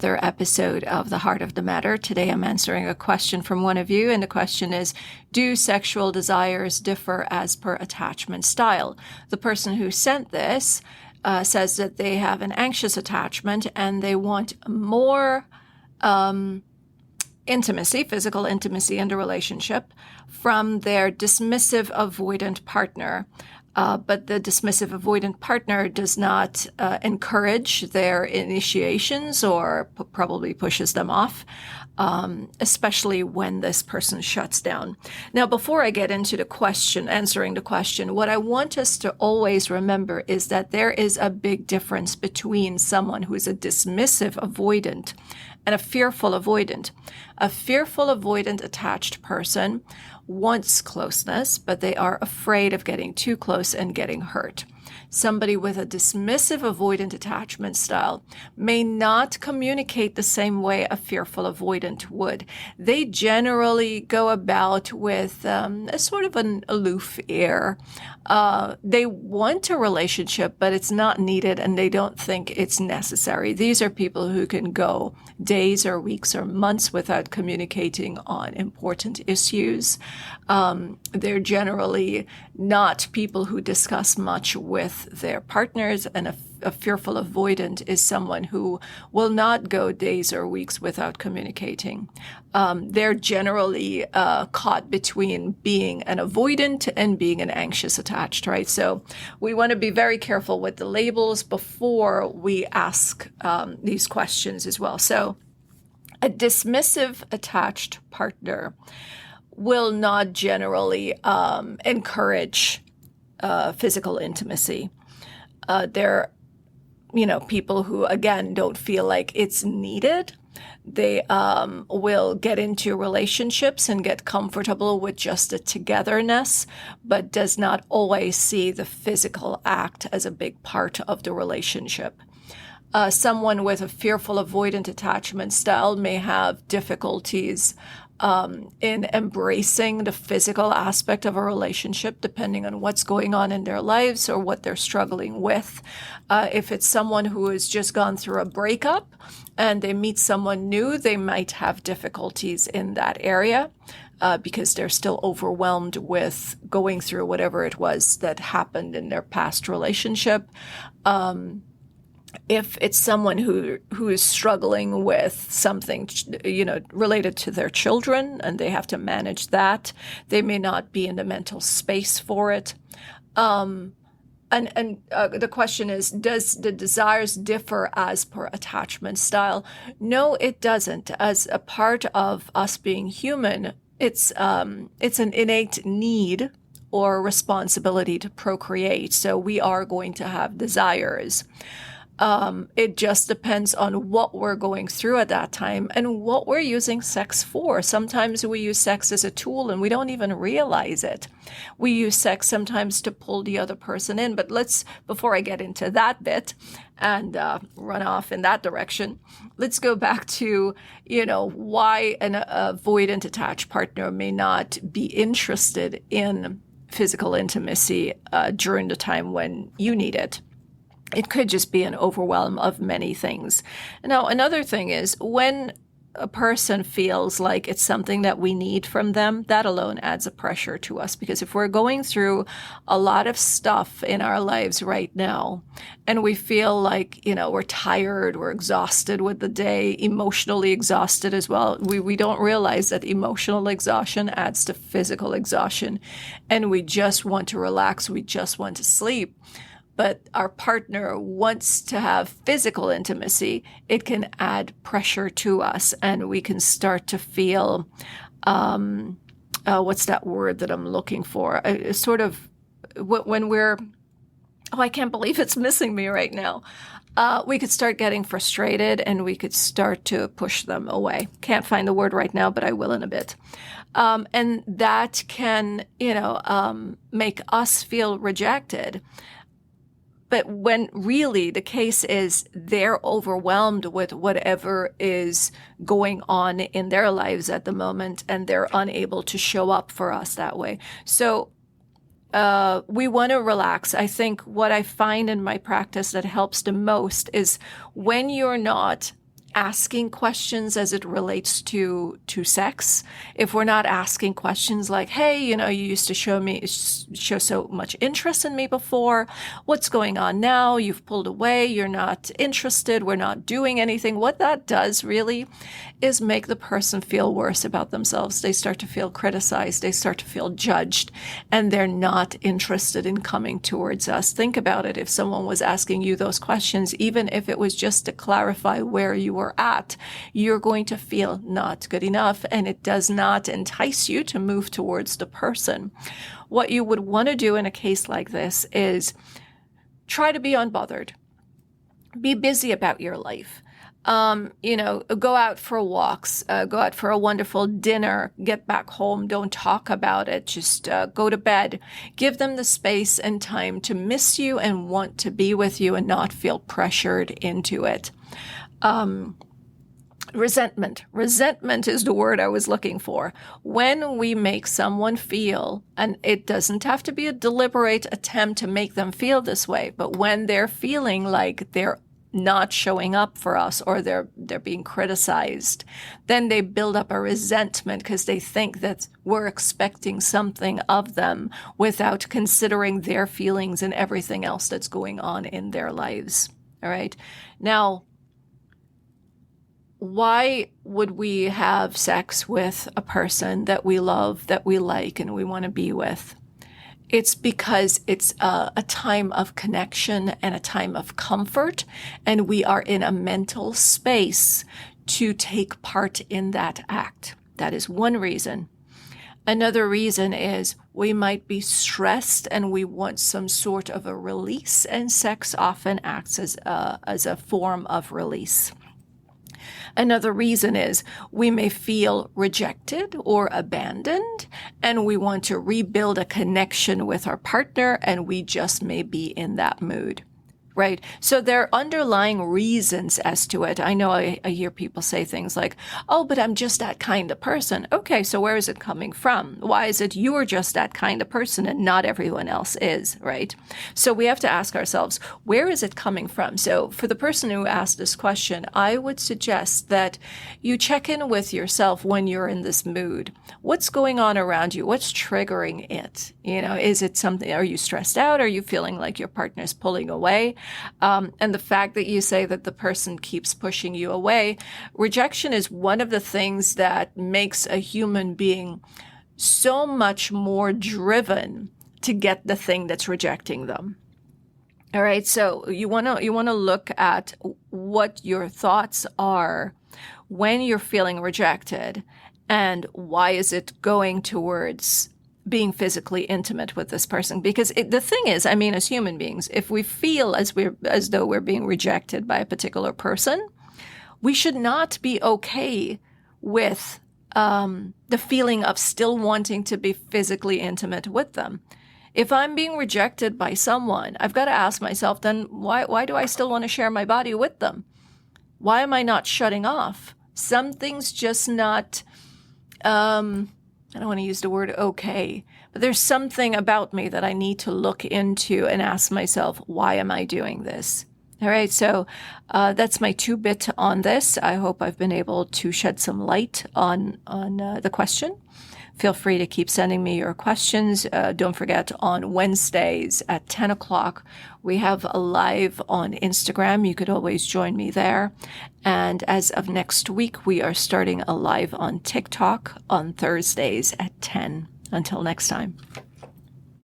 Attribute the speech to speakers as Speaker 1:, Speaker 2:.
Speaker 1: Another episode of The Heart of the Matter. Today I'm answering a question from one of you, and the question is, do sexual desires differ as per attachment style? The person who sent this says that they have an anxious attachment and they want more intimacy, physical intimacy in the relationship from their dismissive avoidant partner. But the dismissive avoidant partner does not encourage their initiations or probably pushes them off, especially when this person shuts down. Now, before I get into the question, answering the question, what I want us to always remember is that there is a big difference between someone who is a dismissive avoidant and a fearful avoidant. A fearful avoidant attached person wants closeness, but they are afraid of getting too close and getting hurt. Somebody with a dismissive avoidant attachment style may not communicate the same way a fearful avoidant would. They generally go about with a sort of an aloof air. They want a relationship, but it's not needed and they don't think it's necessary. These are people who can go days or weeks or months without communicating on important issues. They're generally not people who discuss much with their partners, and a fearful avoidant is someone who will not go days or weeks without communicating. They're generally caught between being an avoidant and being an anxious attached, right? So we want to be very careful with the labels before we ask these questions as well. So a dismissive attached partner will not generally encourage physical intimacy. They're, people who, again, don't feel like it's needed. They will get into relationships and get comfortable with just the togetherness, but does not always see the physical act as a big part of the relationship. Someone with a fearful avoidant attachment style may have difficulties in embracing the physical aspect of a relationship, depending on what's going on in their lives or what they're struggling with. If it's someone who has just gone through a breakup and they meet someone new, they might have difficulties in that area because they're still overwhelmed with going through whatever it was that happened in their past relationship. If it's someone who is struggling with something, related to their children and they have to manage that, they may not be in the mental space for it. And the question is, does the desires differ as per attachment style? No, it doesn't. As a part of us being human, it's an innate need or responsibility to procreate. So we are going to have desires. It just depends on what we're going through at that time and what we're using sex for. Sometimes we use sex as a tool and we don't even realize it. We use sex sometimes to pull the other person in. But before I get into that bit and run off in that direction, let's go back to, why an avoidant attached partner may not be interested in physical intimacy during the time when you need it. It could just be an overwhelm of many things. Now, another thing is when a person feels like it's something that we need from them, that alone adds a pressure to us. Because if we're going through a lot of stuff in our lives right now, and we feel like, we're tired, we're exhausted with the day, emotionally exhausted as well, we don't realize that emotional exhaustion adds to physical exhaustion. And we just want to relax, we just want to sleep. But our partner wants to have physical intimacy, it can add pressure to us and we can start to feel, what's that word that I'm looking for? Sort of when I can't believe it's missing me right now. We could start getting frustrated and we could start to push them away. Can't find the word right now, but I will in a bit. And that can, make us feel rejected. But when really the case is they're overwhelmed with whatever is going on in their lives at the moment and they're unable to show up for us that way. So we want to relax. I think what I find in my practice that helps the most is when you're not asking questions as it relates to sex, if we're not asking questions like, hey, you used to show so much interest in me before, what's going on now? You've pulled away, you're not interested, we're not doing anything. What that does really is make the person feel worse about themselves. They start to feel criticized, they start to feel judged, and they're not interested in coming towards us. Think about it. If someone was asking you those questions, even if it was just to clarify where you were at, you're going to feel not good enough, and it does not entice you to move towards the person. What you would want to do in a case like this is try to be unbothered. Be busy about your life. Go out for walks, go out for a wonderful dinner, get back home, don't talk about it, just go to bed. Give them the space and time to miss you and want to be with you and not feel pressured into it. Resentment. Resentment is the word I was looking for. When we make someone feel, and it doesn't have to be a deliberate attempt to make them feel this way, but when they're feeling like they're not showing up for us or they're being criticized, then they build up a resentment because they think that we're expecting something of them without considering their feelings and everything else that's going on in their lives. All right. Now, why would we have sex with a person that we love, that we like, and we want to be with? It's because it's a time of connection and a time of comfort, and we are in a mental space to take part in that act. That is one reason. Another reason is we might be stressed and we want some sort of a release, and sex often acts as a form of release. Another reason is we may feel rejected or abandoned, and we want to rebuild a connection with our partner, and we just may be in that mood. Right? So there are underlying reasons as to it. I know I hear people say things like, oh, but I'm just that kind of person. Okay, so where is it coming from? Why is it you're just that kind of person and not everyone else is, right? So we have to ask ourselves, where is it coming from? So for the person who asked this question, I would suggest that you check in with yourself when you're in this mood. What's going on around you? What's triggering it? Is it something, are you stressed out? Are you feeling like your partner's pulling away? And the fact that you say that the person keeps pushing you away, rejection is one of the things that makes a human being so much more driven to get the thing that's rejecting them. All right. So you want to look at what your thoughts are when you're feeling rejected, and why is it going towards being physically intimate with this person. Because the thing is, as human beings, if we feel as though we're being rejected by a particular person, we should not be okay with the feeling of still wanting to be physically intimate with them. If I'm being rejected by someone, I've got to ask myself, then why do I still want to share my body with them? Why am I not shutting off? Something's just not... I don't want to use the word okay, but there's something about me that I need to look into and ask myself, why am I doing this? All right, so that's my 2-bit on this. I hope I've been able to shed some light on the question. Feel free to keep sending me your questions. Don't forget, on Wednesdays at 10 o'clock, we have a live on Instagram. You could always join me there. And as of next week, we are starting a live on TikTok on Thursdays at 10. Until next time.